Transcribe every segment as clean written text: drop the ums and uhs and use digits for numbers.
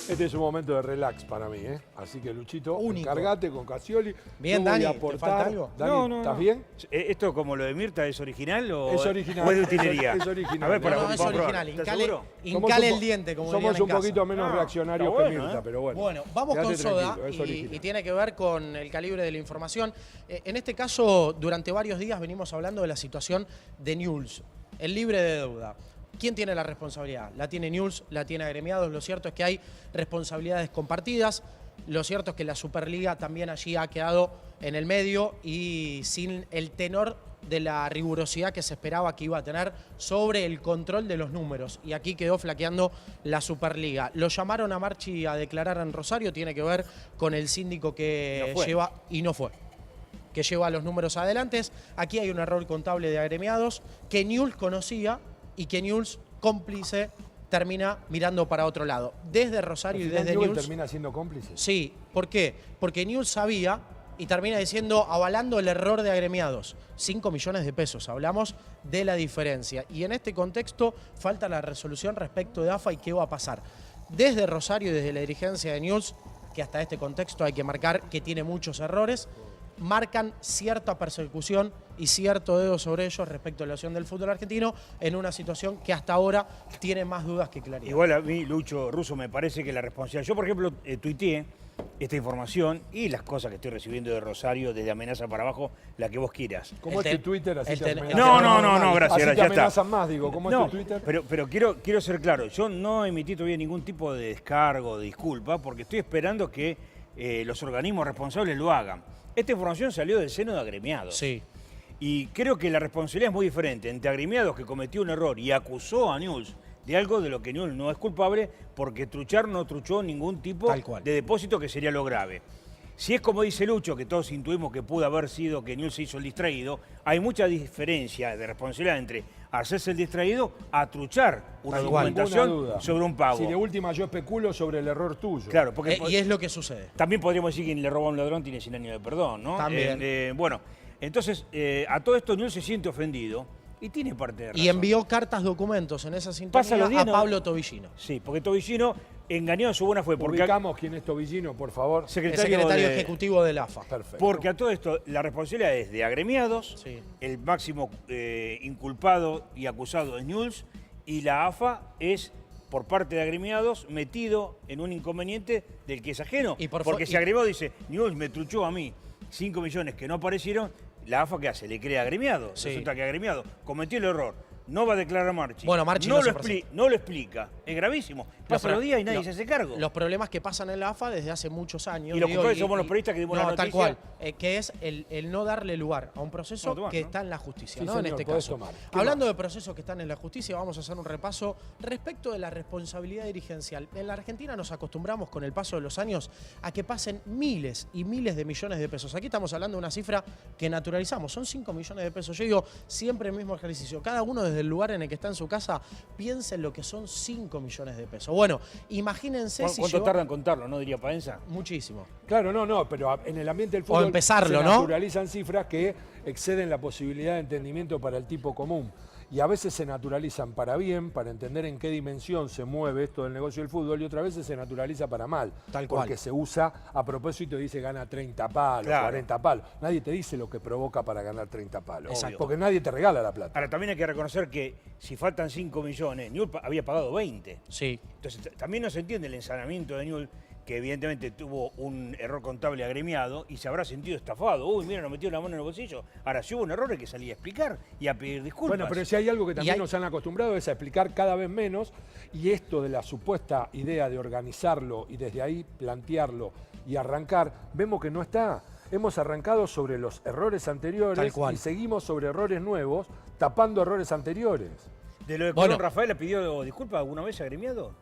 Este es un momento de relax para mí, ¿eh? Así que, Luchito, Único. encargate con Casioli. Bien, Yo voy Dani, a ¿te aportar. falta algo? Dani, ¿estás bien? ¿Esto como lo de Mirta es original o Es original. o es de utilería? Es original. A ver, para No, es comprobar. original. ¿Estás Incale, seguro? incale Somos el diente, como Somos dirían en un casa. poquito menos Ah, reaccionarios está bueno, que Mirta, pero bueno. Bueno, vamos Quédate con Soda tranquilo, es original. y tiene que ver con el calibre de la información. En este caso, durante varios días venimos hablando de la situación de Newell's, el libre de deuda. ¿Quién tiene la responsabilidad? La tiene Newell's, la tiene Agremiados. Lo cierto es que hay responsabilidades compartidas. Lo cierto es que la Superliga también allí ha quedado en el medio y sin el tenor de la rigurosidad que se esperaba que iba a tener sobre el control de los números. Y aquí quedó flaqueando la Superliga. Lo llamaron a Marchi a declarar en Rosario, tiene que ver con el síndico que No fue. lleva, y no fue, que lleva los números adelante. Aquí hay un error contable de Agremiados que Newell's conocía y que Newell's, cómplice, termina mirando para otro lado. Desde Rosario y desde Newell's Newell's. termina siendo cómplice. Sí, ¿por qué? Porque Newell's sabía y termina diciendo, avalando el error de Agremiados. 5 millones de pesos, hablamos de la diferencia. Y en este contexto falta la resolución respecto de AFA y qué va a pasar. Desde Rosario y desde la dirigencia de Newell's, que hasta este contexto hay que marcar que tiene muchos errores, marcan cierta persecución y cierto dedo sobre ellos respecto a la acción del fútbol argentino en una situación que hasta ahora tiene más dudas que claridad. Igual a mí, Lucho Russo, me parece que la responsabilidad... Yo, por ejemplo, tuiteé esta información y las cosas que estoy recibiendo de Rosario, desde amenaza para abajo, la que vos quieras. ¿Cómo es tu Twitter? Así te amenazan No, más. gracias, Así te ya está. amenazan más, digo. ¿Cómo es No, tu Twitter? pero quiero ser claro, yo no emití todavía ningún tipo de descargo, de disculpa, porque estoy esperando que los organismos responsables lo hagan. Esta información salió del seno de Agremiados. Sí. Y creo que la responsabilidad es muy diferente entre Agremiados, que cometió un error y acusó a Newell's de algo de lo que Newell's no es culpable, porque truchar no truchó ningún tipo Tal cual. de depósito, que sería lo grave. Si es como dice Lucho, que todos intuimos que pudo haber sido que Newell's se hizo el distraído, hay mucha diferencia de responsabilidad entre hacerse el distraído a truchar una Tal cual. documentación Ninguna duda. sobre un pago. Si de última yo especulo sobre el error tuyo. Claro, porque Y es lo que sucede. también podríamos decir que quien le roba a un ladrón tiene 100 años de perdón, ¿no? También. Bueno, entonces a todo esto Newell's se siente ofendido y tiene parte de razón. Y envió cartas, documentos en esa Pasa los sintonía días, a ¿no? Pablo Tobillino. Sí, porque Tobillino engañó en su buena fe. Porque Ubicamos quién es Tobillino, por favor. El secretario, secretario de- ejecutivo del AFA. Perfecto. Porque a todo esto la responsabilidad es de Agremiados, Sí. el máximo inculpado y acusado es Newell's, y la AFA es, por parte de Agremiados, metido en un inconveniente del que es ajeno. Y por porque fu- si y- Agremiados dice, Newell's me truchó a mí 5 millones que no aparecieron, la AFA ¿qué hace? Le crea a Agremiados. Sí. Resulta que Agremiados cometió el error. No va a declarar a Marchi. Bueno, Marchi no, no se no lo explica. Es gravísimo. Pasan los días y nadie se hace cargo. Los problemas que pasan en la AFA desde hace muchos años. Y los culpables somos los periodistas que dimos la tal noticia. cual. Que es el no darle lugar a un proceso Vamos a tomar, que ¿no? está en la justicia, Sí, ¿no? En señor, este podés caso. tomar. ¿Qué Hablando de procesos que están en la justicia, vamos a hacer un repaso respecto de la responsabilidad dirigencial. En la Argentina nos acostumbramos con el paso de los años a que pasen miles y miles de millones de pesos. Aquí estamos hablando de una cifra que naturalizamos, son 5 millones de pesos. Yo digo siempre el mismo ejercicio. Cada uno desde el lugar en el que está en su casa piensa en lo que son 5 millones de pesos. Bueno, imagínense si ¿Cuánto llegó- tarda en contarlo, no diría Paenza? Muchísimo. Claro, no, pero en el ambiente del fútbol empezarlo, se ¿no? naturalizan cifras que exceden la posibilidad de entendimiento para el tipo común. Y a veces se naturalizan para bien, para entender en qué dimensión se mueve esto del negocio del fútbol, y otras veces se naturaliza para mal. Tal cual. Porque se usa a propósito y dice gana 30 palos, Claro. 40 palos. Nadie te dice lo que provoca para ganar 30 palos. Exacto. Porque nadie te regala la plata. Ahora, también hay que reconocer que si faltan 5 millones, Newell's había pagado 20. Sí. Entonces, también no se entiende el ensanamiento de Newell's, que evidentemente tuvo un error contable agremiado y se habrá sentido estafado. Uy, mira, nos metió la mano en el bolsillo. Ahora, si hubo un error, hay que salir a explicar y a pedir disculpas. Bueno, pero si hay algo que también hay- nos han acostumbrado es a explicar cada vez menos, y esto de la supuesta idea de organizarlo y desde ahí plantearlo y arrancar, vemos que no está. Hemos arrancado sobre los errores anteriores Tal cual. y seguimos sobre errores nuevos, tapando errores anteriores. ¿De lo de Bueno. Colón, Rafael le pidió disculpas alguna vez agremiado?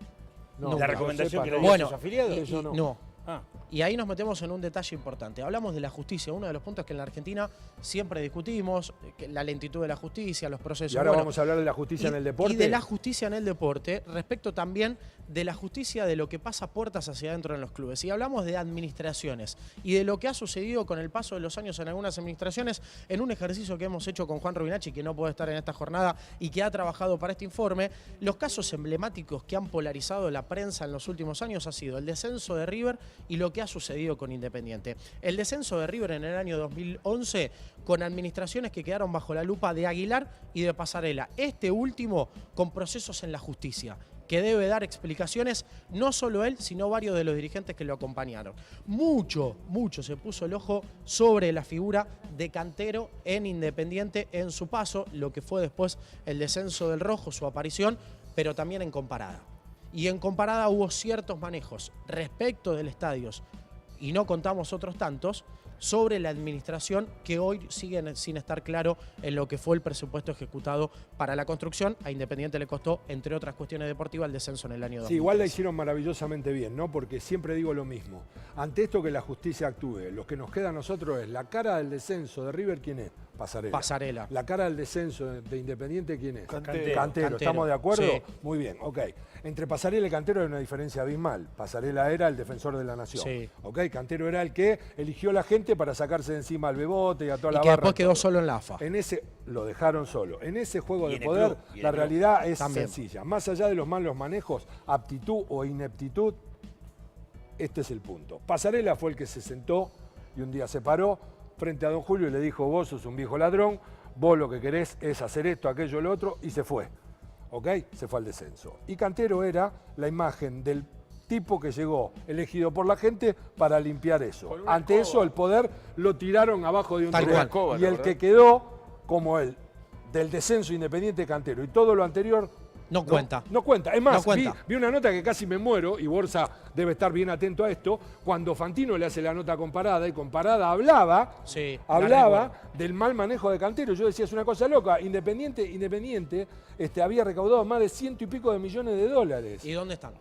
No, la que yo recomendación sepa, que le no. dio Bueno, a sus afiliados. Eso no. No. Ah. Y ahí nos metemos en un detalle importante. Hablamos de la justicia, uno de los puntos que en la Argentina siempre discutimos, la lentitud de la justicia, los procesos. Y ahora vamos a hablar de la justicia en el deporte. Y de la justicia en el deporte, respecto también de la justicia de lo que pasa puertas hacia adentro en los clubes. Y hablamos de administraciones y de lo que ha sucedido con el paso de los años en algunas administraciones, en un ejercicio que hemos hecho con Juan Rubinacci, que no puede estar en esta jornada y que ha trabajado para este informe. Los casos emblemáticos que han polarizado la prensa en los últimos años ha sido el descenso de River y lo que ha sucedido con Independiente. El descenso de River en el año 2011 con administraciones que quedaron bajo la lupa de Aguilar y de Pasarela. Este último con procesos en la justicia, que debe dar explicaciones, no solo él, sino varios de los dirigentes que lo acompañaron. Mucho se puso el ojo sobre la figura de Cantero en Independiente en su paso, lo que fue después el descenso del Rojo, su aparición, pero también en Comparada. Y en Comparada hubo ciertos manejos respecto del estadio, y no contamos otros tantos, sobre la administración que hoy siguen sin estar claro en lo que fue el presupuesto ejecutado para la construcción. A Independiente le costó, entre otras cuestiones deportivas, el descenso en el año 2013. Sí, igual la hicieron maravillosamente bien, ¿no? Porque siempre digo lo mismo. Ante esto que la justicia actúe, lo que nos queda a nosotros es la cara del descenso de River, ¿quién es? Pasarela. La cara del descenso de Independiente, ¿quién es? Cantero. ¿Estamos de acuerdo? Sí. Muy bien, ok. Entre Pasarela y Cantero hay una diferencia abismal. Pasarela era el defensor de la nación. Sí. Ok, Cantero era el que eligió a la gente para sacarse de encima al Bebote y a toda la Y que barra. después quedó solo en la AFA. En ese lo dejaron solo. En ese juego Y de en el poder, club, y en la el club. realidad es También. sencilla. Más allá de los malos manejos, aptitud o ineptitud, este es el punto. Pasarela fue el que se sentó y un día se paró frente a don Julio y le dijo: vos sos un viejo ladrón, vos lo que querés es hacer esto, aquello, lo otro, y se fue. ¿Ok? Se fue al descenso. Y Cantero era la imagen del tipo que llegó elegido por la gente para limpiar eso. Ante eso, el poder lo tiraron abajo de un Tal tren. cual. Y el que quedó como él, del descenso Independiente, Cantero, y todo lo anterior No cuenta. No cuenta. Es más, No cuenta. vi una nota que casi me muero, y Borsa debe estar bien atento a esto, cuando Fantino le hace la nota Comparada, y Comparada hablaba del mal manejo de Cantero. Yo decía, es una cosa loca. Independiente había recaudado más de 100 y pico de millones de dólares. ¿Y dónde están?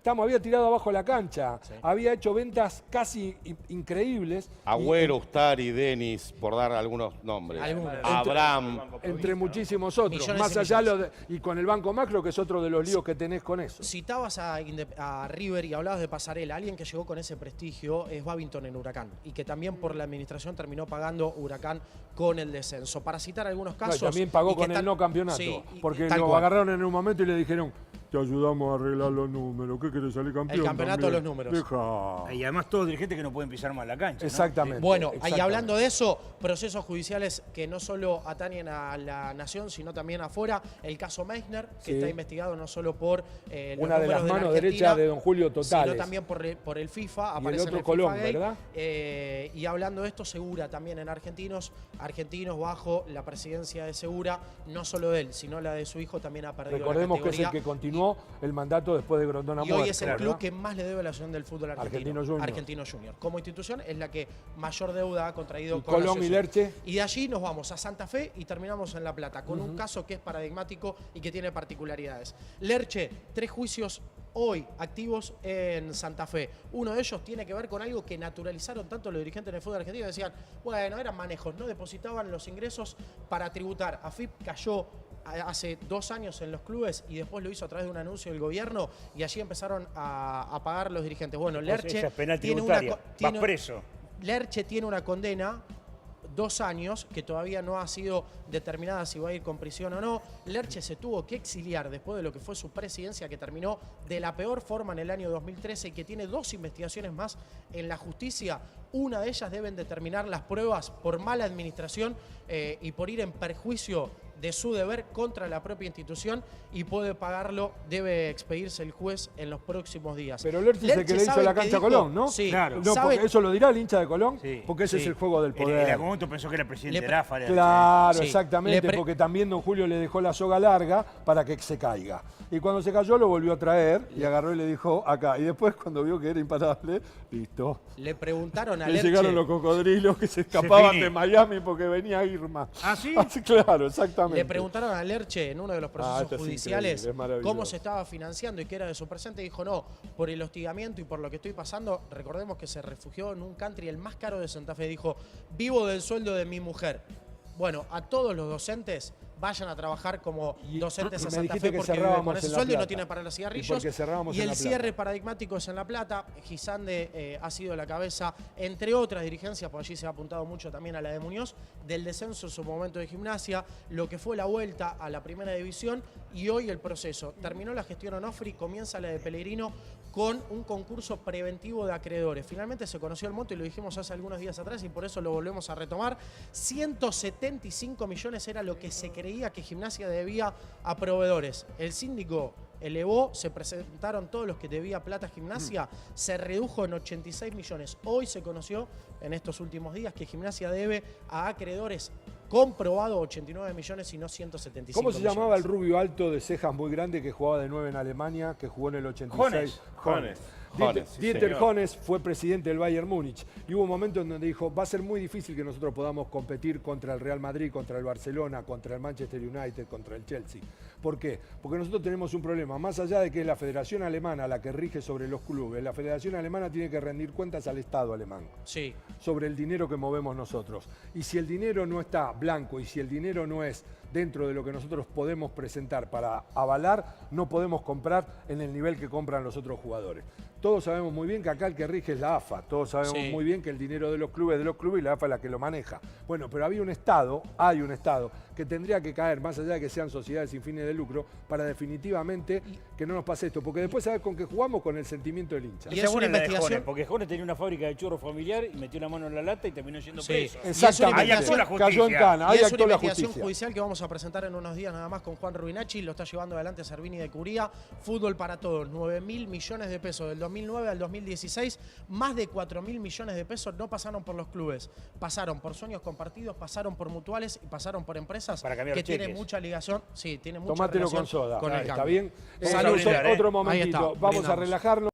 Había tirado abajo la cancha, Sí. había hecho ventas casi increíbles. Agüero, Ustari, Denis, por dar algunos nombres. Algunos. Abraham. Entre muchísimos otros. Millones Más y allá millones. y con el Banco Macro, que es otro de los líos que tenés con eso. Citabas a River y hablabas de Pasarela. Alguien que llegó con ese prestigio es Babington en Huracán y que también por la administración terminó pagando Huracán con el descenso. Para citar algunos No, y casos... también pagó y que con el no campeonato, Sí, porque tal lo cual. agarraron en un momento y le dijeron: te ayudamos a arreglar los números, ¿qué querés salir campeón? El campeonato también? de los números. Deja. Y además todos dirigentes que no pueden pisar más la cancha, ¿no? Exactamente. Bueno, y exactamente. hablando de eso, procesos judiciales que no solo atañen a la nación, sino también afuera. El caso Meissner, que Sí. está investigado no solo por los Una de las números la manos Argentina, derechas de don Julio Totales. sino también por el FIFA. Y el aparece en otro FIFA Colón, Gate. ¿verdad? Y hablando de esto, Segura también en argentinos bajo la presidencia de Segura, no solo de él, sino la de su hijo, también ha perdido Recordemos la que es el categoría. que continuó el mandato después de Grondona Y muerto. hoy es el ¿verdad? club que más le debe a la Asociación del Fútbol Argentino. Argentino Junior. Como institución es la que mayor deuda ha contraído Y con la Colón y asociación. Lerche. Y de allí nos vamos a Santa Fe y terminamos en La Plata, con un caso que es paradigmático y que tiene particularidades. Lerche, 3 juicios hoy activos en Santa Fe. Uno de ellos tiene que ver con algo que naturalizaron tanto los dirigentes del fútbol argentino. Decían, bueno, eran manejos, no depositaban los ingresos para tributar. AFIP cayó hace 2 años en los clubes y después lo hizo a través de un anuncio del gobierno y allí empezaron a pagar los dirigentes. Bueno, Lerche Esa es penal tiene tributaria. Vas preso. Lerche tiene una condena, 2 años, que todavía no ha sido determinada si va a ir con prisión o no. Lerche se tuvo que exiliar después de lo que fue su presidencia, que terminó de la peor forma en el año 2013 y que tiene 2 investigaciones más en la justicia. Una de ellas deben determinar las pruebas por mala administración y por ir en perjuicio de su deber contra la propia institución, y puede pagarlo, debe expedirse el juez en los próximos días. Pero Lerche es el que le hizo la cancha a Colón, ¿no? Sí, Claro. No, ¿sabe? porque eso lo dirá el hincha de Colón, Sí. porque ese Sí. es el juego del En poder. algún momento pensó que era presidente Le de la AFA. Claro, Sí. exactamente, Le porque también don Julio le dejó la soga larga para que se caiga. Y cuando se cayó lo volvió a traer y agarró y le dijo acá. Y después cuando vio que era imparable, listo. Le preguntaron a Le Lerche. llegaron los cocodrilos que se escapaban finí. de Miami porque venía Irma. ¿Ah, sí? Claro, exactamente. Exactamente. Le preguntaron a Lerche en uno de los procesos esto es judiciales increíble, es maravilloso. cómo se estaba financiando y qué era de su presente. Dijo, no, por el hostigamiento y por lo que estoy pasando. Recordemos que se refugió en un country el más caro de Santa Fe. Dijo, vivo del sueldo de mi mujer. Bueno, a todos los docentes vayan a trabajar como docentes a me Santa dijiste Fe que porque viven cerrábamos con ese en La sueldo y no Plata. tienen para los Y cigarrillos. porque cerrábamos Y en el La Plata. cierre paradigmático es en La Plata. Gisande ha sido la cabeza, entre otras dirigencias, por allí se ha apuntado mucho también a la de Muñoz, del descenso en su momento de Gimnasia, lo que fue la vuelta a la primera división y hoy el proceso. Terminó la gestión Onofri, comienza la de Pellegrino con un concurso preventivo de acreedores. Finalmente se conoció el monto y lo dijimos hace algunos días atrás y por eso lo volvemos a retomar. 175 millones era lo que se creía que Gimnasia debía a proveedores. El síndico elevó, se presentaron todos los que debía plata a Gimnasia, se redujo en 86 millones. Hoy se conoció en estos últimos días que Gimnasia debe a acreedores comprobado 89 millones y no 175 ¿Cómo se millones. llamaba el rubio alto de cejas muy grande que jugaba de 9 en Alemania, que jugó en el 86? Jones. Dieter señor. Jones fue presidente del Bayern Múnich y hubo un momento en donde dijo, va a ser muy difícil que nosotros podamos competir contra el Real Madrid, contra el Barcelona, contra el Manchester United, contra el Chelsea. ¿Por qué? Porque nosotros tenemos un problema, más allá de que es la Federación Alemana la que rige sobre los clubes, la Federación Alemana tiene que rendir cuentas al Estado alemán Sí. sobre el dinero que movemos nosotros. Y si el dinero no está blanco y si el dinero no es dentro de lo que nosotros podemos presentar para avalar, no podemos comprar en el nivel que compran los otros jugadores. Todos sabemos muy bien que acá el que rige es la AFA, todos sabemos Sí. muy bien que el dinero de los clubes y la AFA es la que lo maneja. Bueno, pero hay un Estado que tendría que caer, más allá de que sean sociedades sin fines de lucro, para definitivamente que no nos pase esto. Porque después, ¿sabes con qué jugamos? Con el sentimiento del hincha. Y Esa es es buena una la de investigación- Jones, porque Jones tenía una fábrica de churros familiar y metió la mano en la lata y terminó yendo Sí. preso. Y es una Exactamente. Ahí actuó la justicia. Cayó en cana, Y ahí es una actuó la investigación justicia. judicial que vamos a presentar en unos días nada más con Juan Rubinacci, lo está llevando adelante Servini de Curía. Fútbol para todos, 9.000 millones de pesos del 2009 al 2016, más de 4.000 millones de pesos no pasaron por los clubes, pasaron por sueños compartidos, pasaron por mutuales y pasaron por empresas Para cambiar que tienen cheques. mucha ligación, sí, tiene mucha Tomátelo relación con soda. con el ¿Está cambio. bien? Vamos a brindar, Otro Ahí momentito, está, vamos a brindamos. relajarnos.